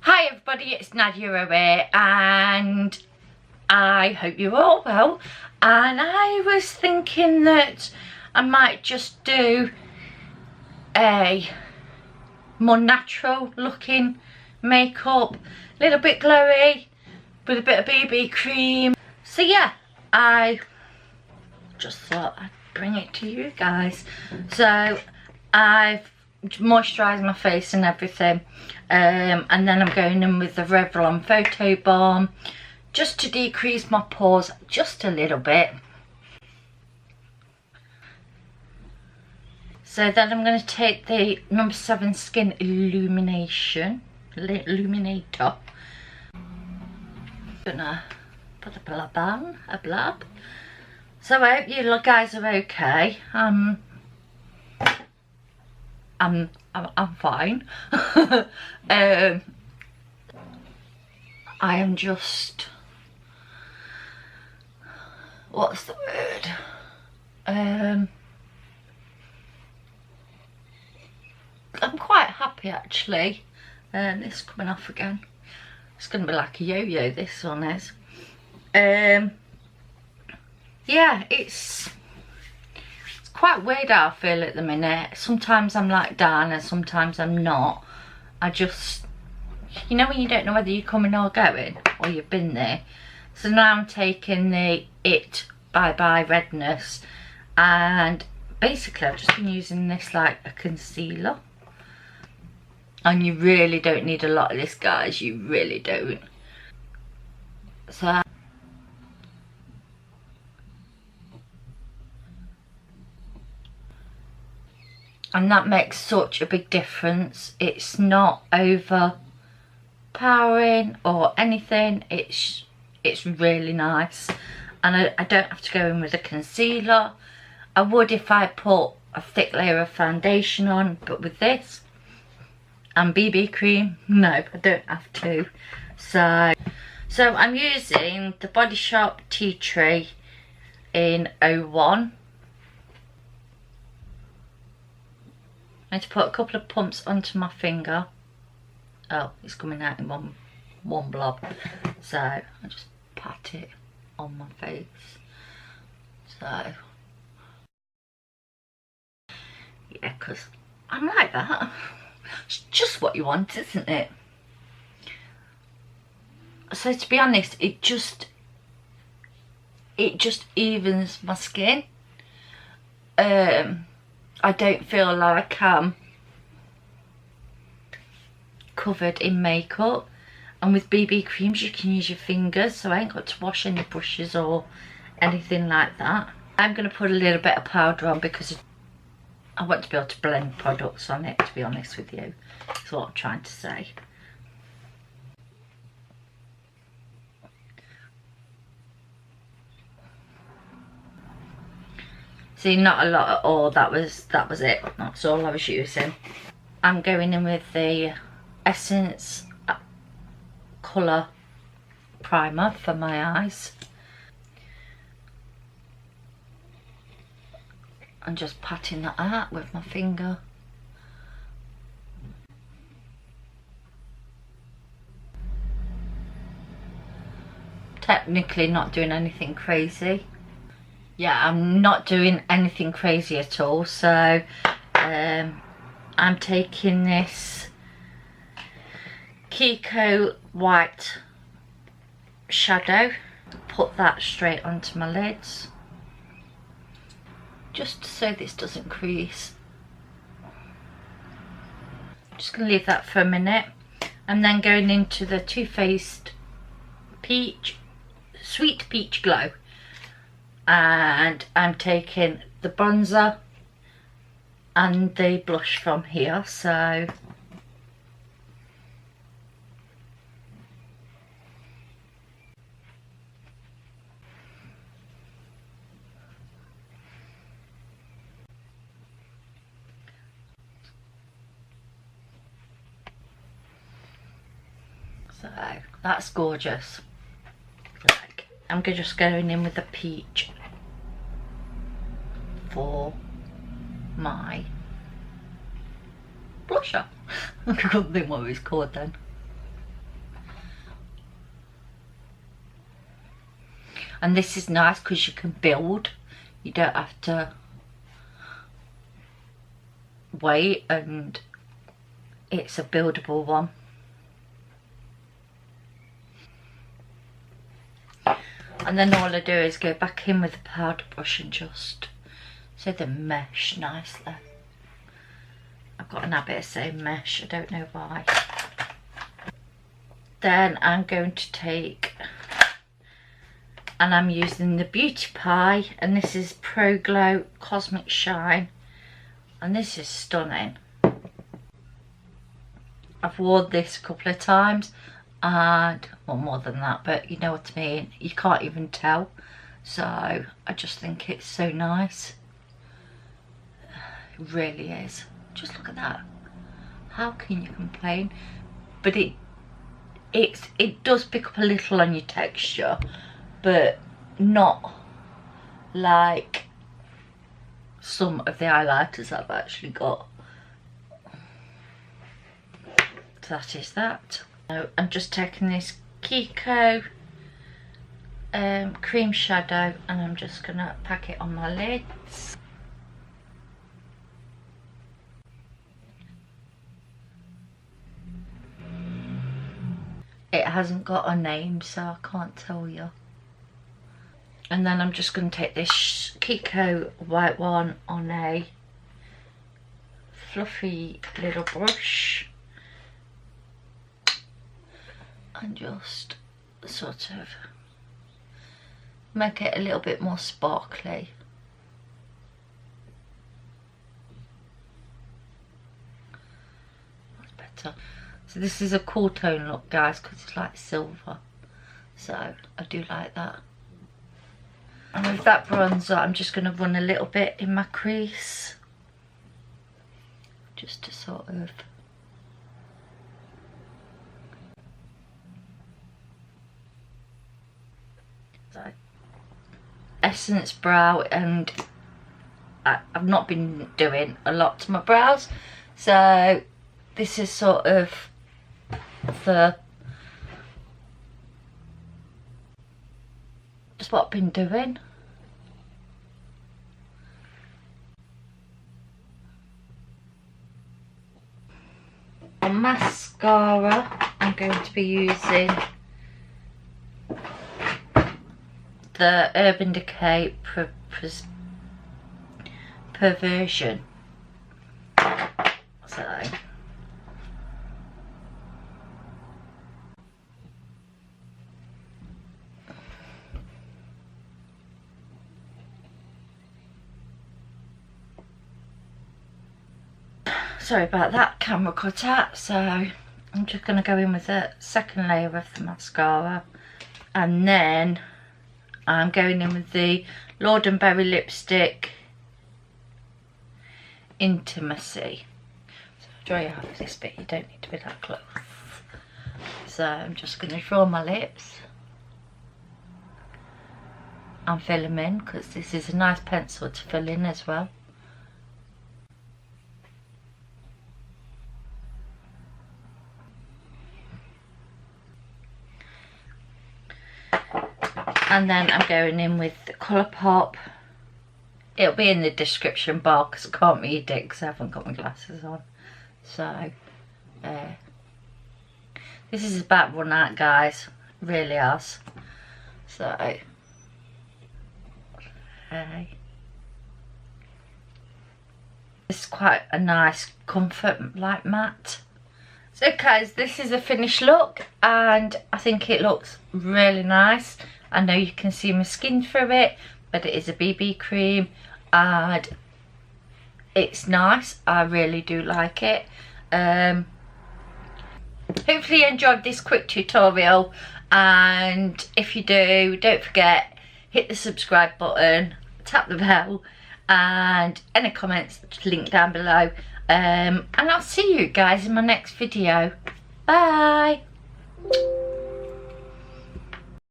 Hi everybody, it's Nadia away and I hope you're all well. And I was thinking that I might just do a more natural looking makeup, a little bit glowy with a bit of BB cream. So yeah, I just thought I'd bring it to you guys. So I've moisturised my face and everything, and then I'm going in with the Revlon Photo Balm just to decrease my pores just a little bit. So then I'm going to take the No. 7 Skin Illuminator. Gonna put a blab on, So I hope you guys are okay. I'm fine. I am just, what's the word? I'm quite happy actually. This is coming off again. It's gonna be like a yo-yo, this one is. Yeah, it's quite weird how I feel at the minute. Sometimes I'm like down and sometimes I'm not. I just, you know when you don't know whether you're coming or going, or you've been there. So now I'm taking the It Bye Bye Redness, and basically I've just been using this like a concealer. And you really don't need a lot of this, guys, you really don't. So and that makes such a big difference. It's not overpowering or anything. It's really nice. And I don't have to go in with a concealer. I would if I put a thick layer of foundation on, but with this and BB cream, no, I don't have to. So I'm using the Body Shop Tea Tree in 01. I need to put a couple of pumps onto my finger. Oh, it's coming out in one blob. So I just pat it on my face. So yeah, because I'm like that. It's just what you want, isn't it? So to be honest, it just evens my skin. I don't feel like I'm covered in makeup, and with BB creams you can use your fingers, so I ain't got to wash any brushes or anything like that. I'm going to put a little bit of powder on because I want to be able to blend products on it, to be honest with you. That's what I'm trying to say. See, not a lot at all. That was it. That's all I was using. I'm going in with the Essence Colour Primer for my eyes. I'm just patting that out with my finger. Technically not doing anything crazy. Yeah, I'm not doing anything crazy at all. So I'm taking this KIKO white shadow, put that straight onto my lids, just so this doesn't crease. Just gonna leave that for a minute, and then going into the Too Faced Sweet Peach Glow. And I'm taking the bronzer and the blush from here. So that's gorgeous. Like, I'm just going in with the peach for my blusher. I couldn't think what it was called then. And this is nice because you can build. You don't have to wait, and it's a buildable one. And then all I do is go back in with the powder brush and just so they mesh nicely. I've got an habit of saying mesh, I don't know why. Then I'm going to take, and I'm using the Beauty Pie, and this is Pro Glow Cosmic Shine, and this is stunning. I've worn this a couple of times, and well, more than that, but you know what I mean, you can't even tell. So I just think it's so nice. It really is. Just look at that. How can you complain? But it does pick up a little on your texture, but not like some of the highlighters I've actually got. So that is that. So I'm just taking this KIKO cream shadow, and I'm just gonna pack it on my lids. It hasn't got a name, so I can't tell you. And then I'm just going to take this KIKO white one on a fluffy little brush and just sort of make it a little bit more sparkly. That's better. So this is a cool tone look, guys, because it's like silver, so I do like that. And with that bronzer, I'm just going to run a little bit in my crease, just to sort of so Essence brow, and I've not been doing a lot to my brows, so this is sort of just what I've been doing. On mascara, I'm going to be using the Urban Decay Perversion. So sorry about that, camera cut out. So I'm just going to go in with the second layer of the mascara, and then I'm going in with the Lord & Berry lipstick Intimacy. So I'll draw you out of this bit, you don't need to be that close. So I'm just going to draw my lips and fill them in, because this is a nice pencil to fill in as well. And then I'm going in with the Colourpop. It'll be in the description bar because I can't read it because I haven't got my glasses on. So, this is about run out, guys. It really has. So, this is quite a nice comfort light matte. So guys, this is a finished look, and I think it looks really nice. I know you can see my skin through it, but it is a BB cream and it's nice. I really do like it. Hopefully you enjoyed this quick tutorial, and if you do, don't forget, hit the subscribe button, tap the bell, and any comments, link down below. And I'll see you guys in my next video. Bye.